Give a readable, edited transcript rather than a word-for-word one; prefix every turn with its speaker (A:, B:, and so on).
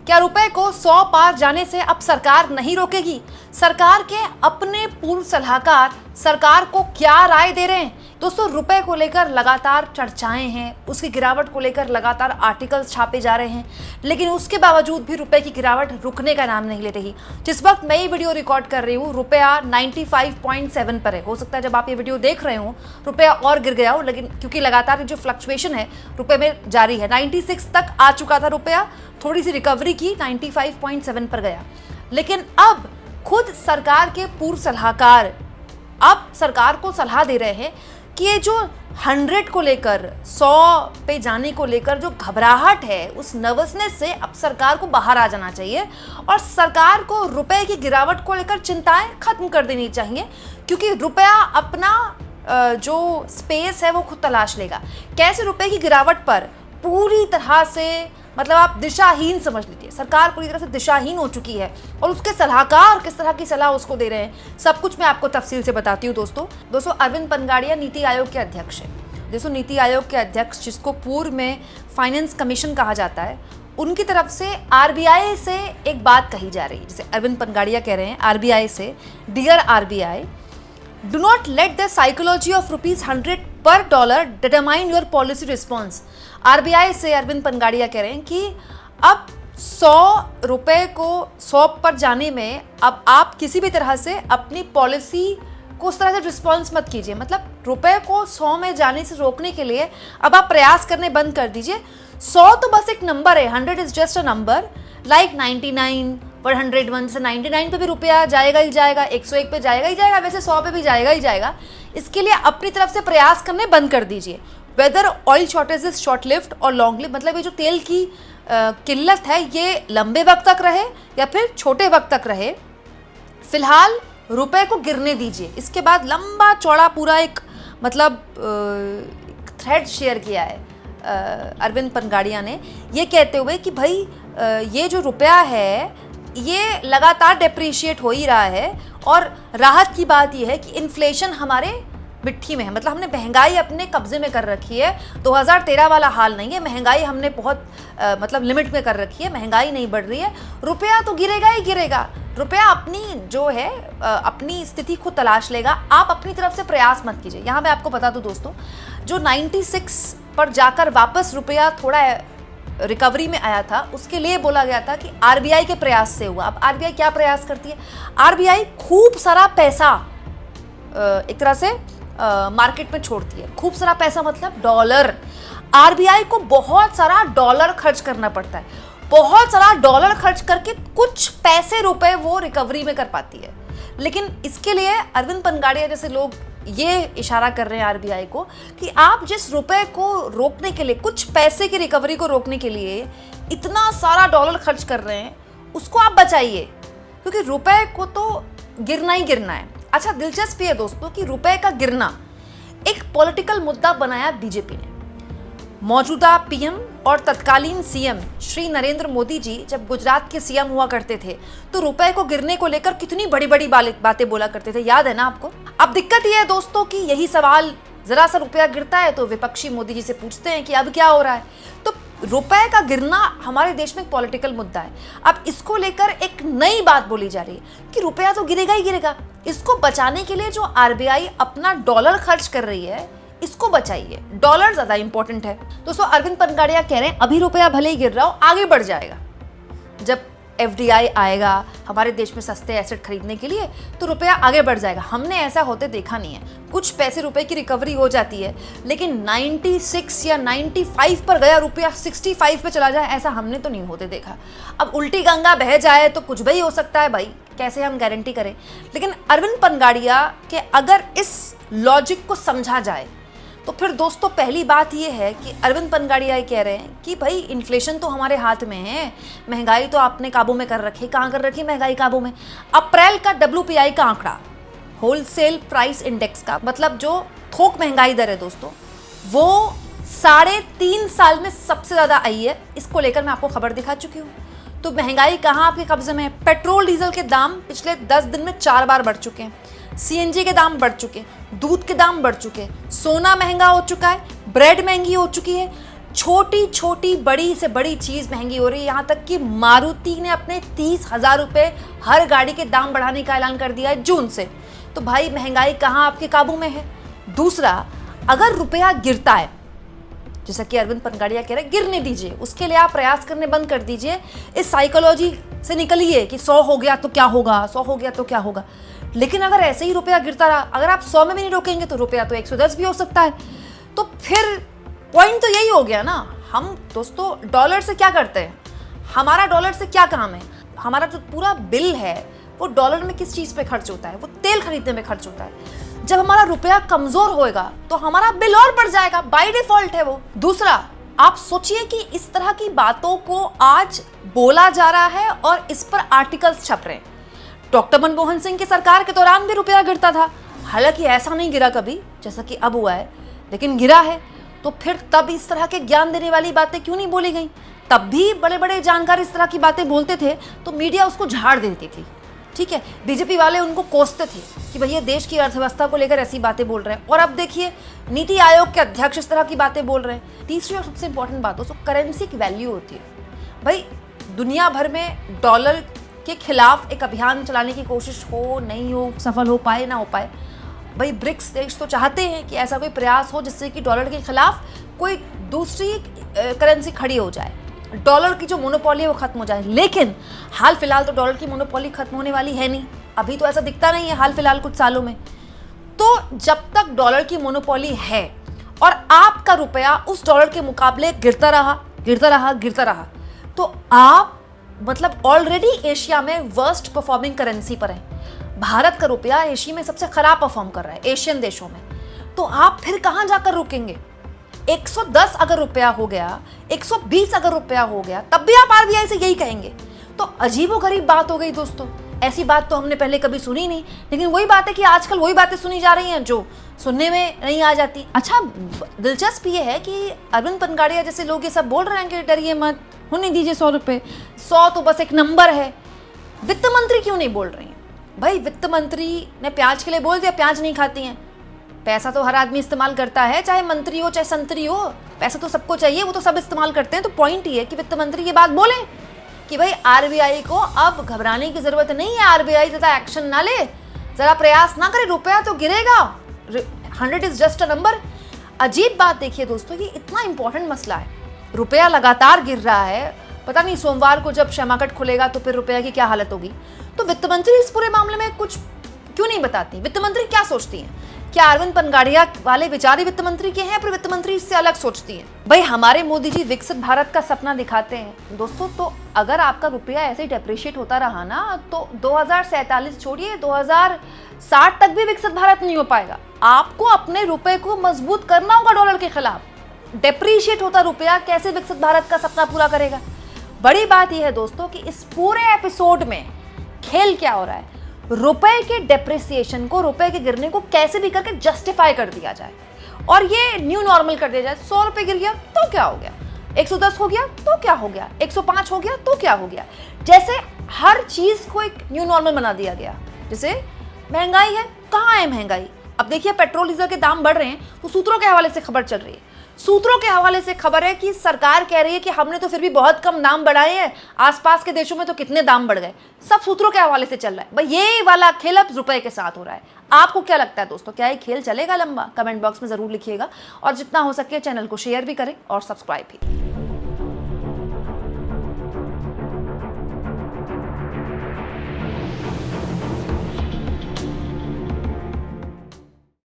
A: क्या रुपए को 100 पार जाने से अब सरकार नहीं रोकेगी? सरकार के अपने पूर्व सलाहकार सरकार को क्या राय दे रहे हैं? दोस्तों, रुपए को लेकर लगातार चर्चाएं हैं, उसकी गिरावट को लेकर लगातार आर्टिकल्स छापे जा रहे हैं, लेकिन उसके बावजूद भी रुपए की गिरावट रुकने का नाम नहीं ले रही। जिस वक्त मैं ये वीडियो रिकॉर्ड कर रही हूँ, रुपया 95.7 पर है। हो सकता है जब आप ये वीडियो देख रहे हो रुपया और गिर गया हो, लेकिन क्योंकि लगातार जो फ्लक्चुएशन है रुपए में जारी है। 96 तक आ चुका था रुपया, थोड़ी सी रिकवरी की, 95.7 पर गया। लेकिन अब खुद सरकार के पूर्व सलाहकार अब सरकार को सलाह दे रहे हैं कि ये जो 100 को लेकर 100 पे जाने को लेकर जो घबराहट है, उस नर्वसनेस से अब सरकार को बाहर आ जाना चाहिए और सरकार को रुपए की गिरावट को लेकर चिंताएं खत्म कर देनी चाहिए, क्योंकि रुपया अपना जो स्पेस है वो खुद तलाश लेगा। कैसे? रुपए की गिरावट पर पूरी तरह से मतलब आप दिशाहीन समझ लीजिए, सरकार पूरी तरह से दिशाहीन हो चुकी है और उसके सलाहकार किस तरह की सलाह उसको दे रहे हैं, सब कुछ मैं आपको तफसील से बताती हूँ। दोस्तों, अरविंद पनगाड़िया नीति आयोग के अध्यक्ष हैं। दोस्तों, नीति आयोग के अध्यक्ष, जिसको पूर्व में फाइनेंस कमीशन कहा जाता है, उनकी तरफ से आरबीआई से एक बात कही जा रही है। जैसे अरविंद पनगाड़िया कह रहे हैं आरबीआई से, dear RBI, do not let the psychology of ₹100 पर dollar determine your policy response. RBI से अरविंद पनगाड़िया कह रहे हैं कि अब 100 रुपए को 100 पर जाने में अब आप किसी भी तरह से अपनी पॉलिसी को उस तरह से रिस्पॉन्स मत कीजिए। मतलब रुपए को 100 में जाने से रोकने के लिए अब आप प्रयास करने बंद कर दीजिए। 100 तो बस एक नंबर है, 100 is just a number, like 99 पर 101 से 99 पे भी रुपया जाएगा ही जाएगा, 101 पे जाएगा ही जाएगा, वैसे 100 पे भी जाएगा ही जाएगा। इसके लिए अपनी तरफ से प्रयास करने बंद कर दीजिए। Whether oil shortage is short lived और लॉन्ग लिव्ड, मतलब ये जो तेल की किल्लत है ये लंबे वक्त तक रहे या फिर छोटे वक्त तक रहे, फिलहाल रुपए को गिरने दीजिए। इसके बाद लंबा चौड़ा पूरा एक मतलब थ्रेड शेयर किया है अरविंद पनगाड़िया ने, ये कहते हुए कि भाई ये जो रुपया है ये लगातार डेप्रिशिएट हो ही रहा है और राहत की बात यह है कि इन्फ्लेशन हमारे मिट्टी में है। मतलब हमने महंगाई अपने कब्जे में कर रखी है। 2013 वाला हाल नहीं है, महंगाई हमने बहुत मतलब लिमिट में कर रखी है, महंगाई नहीं बढ़ रही है। रुपया तो गिरेगा ही गिरेगा, रुपया अपनी जो है अपनी स्थिति खुद तलाश लेगा। आप अपनी तरफ से प्रयास मत कीजिए। यहाँ मैं आपको बता दूँ दोस्तों, जो 96 पर जाकर वापस रुपया थोड़ा रिकवरी में आया था, उसके लिए बोला गया था कि आरबीआई के प्रयास से हुआ। अब आरबीआई क्या प्रयास करती है? आरबीआई खूब सारा पैसा एक तरह से मार्केट में छोड़ती है। खूब सारा पैसा मतलब डॉलर। आरबीआई को बहुत सारा डॉलर खर्च करना पड़ता है, बहुत सारा डॉलर खर्च करके कुछ पैसे रुपए वो रिकवरी में कर पाती है। लेकिन इसके लिए अरविंद पनगाड़िया जैसे लोग ये इशारा कर रहे हैं आरबीआई को कि आप जिस रुपए को रोकने के लिए, कुछ पैसे की रिकवरी को रोकने के लिए इतना सारा डॉलर खर्च कर रहे हैं, उसको आप बचाइए, क्योंकि रुपए को तो गिरना ही गिरना है। अच्छा, दिलचस्प है दोस्तों कि रुपए का गिरना एक पॉलिटिकल मुद्दा बनाया बीजेपी ने। मौजूदा पीएम और तत्कालीन सीएम श्री नरेंद्र मोदी जी जब गुजरात के सीएम हुआ करते थे तो रुपए को गिरने को लेकर कितनी बड़ी बड़ी बातें बोला करते थे, याद है ना आपको? अब दिक्कत यह है दोस्तों कि यही सवाल, जरा सा रुपया गिरता है तो विपक्षी मोदी जी से पूछते हैं कि अब क्या हो रहा है। तो रुपए का गिरना हमारे देश में एक पॉलिटिकल मुद्दा है। अब इसको लेकर एक नई बात बोली जा रही है कि रुपया तो गिरेगा ही गिरेगा, इसको बचाने के लिए जो आरबीआई अपना डॉलर खर्च कर रही है, इसको बचाइए, डॉलर ज्यादा इंपॉर्टेंट है। दोस्तों, अरविंद पनगाड़िया कह रहे हैं अभी रुपया भले ही गिर रहा हो, आगे बढ़ जाएगा। जब एफडीआई आएगा हमारे देश में सस्ते एसेट खरीदने के लिए तो रुपया आगे बढ़ जाएगा। हमने ऐसा होते देखा नहीं है। कुछ पैसे रुपए की रिकवरी हो जाती है, लेकिन 96 या 95 पर गया रुपया 65 पे चला जाए, ऐसा हमने तो नहीं होते देखा। अब उल्टी गंगा बह जाए तो कुछ भी हो सकता है भाई, कैसे हम गारंटी करें। लेकिन अरविंद पनगाड़िया के अगर इस लॉजिक को समझा जाए तो फिर दोस्तों पहली बात ये है कि अरविंद पनगाड़िया कह रहे हैं कि भाई इन्फ्लेशन तो हमारे हाथ में है, महंगाई तो आपने काबू में कर रखी। कहाँ कर रखी महंगाई काबू में? अप्रैल का WPI का आंकड़ा, होलसेल प्राइस इंडेक्स का, मतलब जो थोक महंगाई दर है दोस्तों, वो 3.5 साल में सबसे ज़्यादा आई है। इसको लेकर मैं आपको खबर दिखा चुकी हूँ। तो महंगाई कहाँ आपके कब्जे में है? पेट्रोल डीजल के दाम पिछले 10 दिन में 4 बार बढ़ चुके हैं, सीएनजी के दाम बढ़ चुके, दूध के दाम बढ़ चुके, सोना महंगा हो चुका है, ब्रेड महंगी हो चुकी है, छोटी छोटी बड़ी से बड़ी चीज महंगी हो रही है। यहाँ तक कि मारुति ने अपने 30,000 रुपए हर गाड़ी के दाम बढ़ाने का ऐलान कर दिया है जून से। तो भाई महंगाई कहाँ आपके काबू में है। दूसरा, अगर रुपया गिरता है, जैसा कि अरविंद पनगाड़िया कह रहे हैं, गिरने दीजिए, उसके लिए आप प्रयास करने बंद कर दीजिए। इस साइकोलॉजी से निकलिए कि 100 हो गया तो क्या होगा, 100 हो गया तो क्या होगा। लेकिन अगर ऐसे ही रुपया गिरता रहा, अगर आप 100 में भी नहीं रोकेंगे तो रुपया तो 110 भी हो सकता है। तो फिर पॉइंट तो यही हो गया ना। हम दोस्तों डॉलर से क्या करते हैं, हमारा डॉलर से क्या काम है। हमारा जो पूरा बिल है वो डॉलर में किस चीज़ पे खर्च होता है, वो तेल खरीदने में खर्च होता है। जब हमारा रुपया कमजोर होएगा तो हमारा बिल और बढ़ जाएगा, बाय डिफॉल्ट है वो। दूसरा, आप सोचिए कि इस तरह की बातों को आज बोला जा रहा है और इस पर आर्टिकल्स छप रहे हैं। डॉक्टर मनमोहन सिंह की सरकार के दौरान भी रुपया गिरता था, हालांकि ऐसा नहीं गिरा कभी जैसा कि अब हुआ है, लेकिन गिरा है। तो फिर तब इस तरह के ज्ञान देने वाली बातें क्यों नहीं बोली गई। तब भी बड़े बड़े जानकार इस तरह की बातें बोलते थे तो मीडिया उसको झाड़ देती थी, ठीक है। बीजेपी वाले उनको कोसते थे कि भैया देश की अर्थव्यवस्था को लेकर ऐसी बातें बोल रहे हैं। और अब देखिए नीति आयोग के अध्यक्ष इस तरह की बातें बोल रहे हैं। तीसरी और सबसे इंपॉर्टेंट बात दोस्तों, करेंसी की वैल्यू होती है। भाई दुनिया भर में डॉलर के खिलाफ एक अभियान चलाने की कोशिश हो, नहीं हो, सफल हो पाए ना हो पाए, भाई ब्रिक्स देश तो चाहते हैं कि ऐसा कोई प्रयास हो जिससे कि डॉलर के खिलाफ कोई दूसरी करेंसी खड़ी हो जाए, डॉलर की जो मोनोपोली है वो खत्म हो जाए। लेकिन हाल फिलहाल तो डॉलर की मोनोपोली खत्म होने वाली है नहीं, अभी तो ऐसा दिखता नहीं है हाल फिलहाल कुछ सालों में। तो जब तक डॉलर की मोनोपोली है और आपका रुपया उस डॉलर के मुकाबले गिरता रहा, तो आप मतलब ऑलरेडी एशिया में वर्स्ट परफॉर्मिंग करेंसी पर है। भारत का रुपया एशिया में सबसे खराब परफॉर्म कर रहा है एशियन देशों में। तो आप फिर कहां जाकर रुकेंगे। 110 अगर रुपया हो गया, 120 अगर रुपया हो गया, तब भी आप आरबीआई से यही कहेंगे। तो अजीबोगरीब बात हो गई दोस्तों। ऐसी बात तो हमने पहले कभी सुनी नहीं, लेकिन वही बात है कि आजकल वही बातें सुनी जा रही हैं जो सुनने में नहीं आ जाती। अच्छा, दिलचस्प ये है कि अरविंद पनगाड़िया जैसे लोग ये सब बोल रहे हैं कि डरिए मत, होने दीजिए 100 रुपये, 100 तो बस एक नंबर है। वित्त मंत्री क्यों नहीं बोल रही हैं। भाई वित्त मंत्री ने प्याज के लिए बोल दिया, प्याज नहीं खाती हैं। पैसा तो हर आदमी इस्तेमाल करता है, चाहे मंत्री हो चाहे संतरी हो, पैसा तो सबको चाहिए, वो तो सब इस्तेमाल करते हैं। तो पॉइंट ये है कि वित्त मंत्री ये बात बोले कि भाई आरबीआई को अब घबराने की जरूरत नहीं है, आरबीआई ज़्यादा एक्शन ना ले, ज़रा प्रयास ना करे, रुपया तो गिरेगा, 100 इज जस्ट अ नंबर। अजीब बात देखिए दोस्तों, ये इतना इंपॉर्टेंट मसला है, रुपया लगातार गिर रहा है, पता नहीं सोमवार को जब क्षमाकट खुलेगा तो फिर रुपया की क्या हालत होगी। तो वित्त मंत्री इस पूरे मामले में कुछ क्यों नहीं बताती। वित्त मंत्री क्या सोचती हैं, क्या अरविंद पनगाड़िया वाले विचारी वित्त मंत्री के हैं, फिर वित्त मंत्री इससे अलग सोचती हैं। भाई हमारे मोदी जी विकसित भारत का सपना दिखाते हैं दोस्तों। तो अगर आपका रुपया ऐसे ही डेप्रिशिएट होता रहा ना, तो 2047 छोड़िए 2060 तक भी विकसित भारत नहीं हो पाएगा। आपको अपने रुपए को मजबूत करना होगा डॉलर के खिलाफ। डेप्रिशिएट होता रुपया कैसे विकसित भारत का सपना पूरा करेगा। बड़ी बात यह है दोस्तों कि इस पूरे एपिसोड में खेल क्या हो रहा है, रुपए के डेप्रिसिएशन को, रुपए के गिरने को कैसे भी करके जस्टिफाई कर दिया जाए और ये न्यू नॉर्मल कर दिया जाए। 100 रुपए गिर गया तो क्या हो गया, 110 हो गया तो क्या हो गया, 105 हो गया तो क्या हो गया। जैसे हर चीज को एक न्यू नॉर्मल बना दिया गया। जैसे महंगाई है, कहाँ है महंगाई। अब देखिए पेट्रोल डीजल के दाम बढ़ रहे हैं तो सूत्रों के हवाले से खबर चल रही है। सूत्रों के हवाले से खबर है कि सरकार कह रही है कि हमने तो फिर भी बहुत कम दाम बढ़ाए हैं, आसपास के देशों में तो कितने दाम बढ़ गए। सब सूत्रों के हवाले से चल रहा है। भाई ये वाला खेल अब रुपए के साथ हो रहा है। आपको क्या लगता है दोस्तों, क्या ये खेल चलेगा लंबा? कमेंट बॉक्स में जरूर लिखिएगा और जितना हो सके चैनल को शेयर भी करें और सब्सक्राइब भी।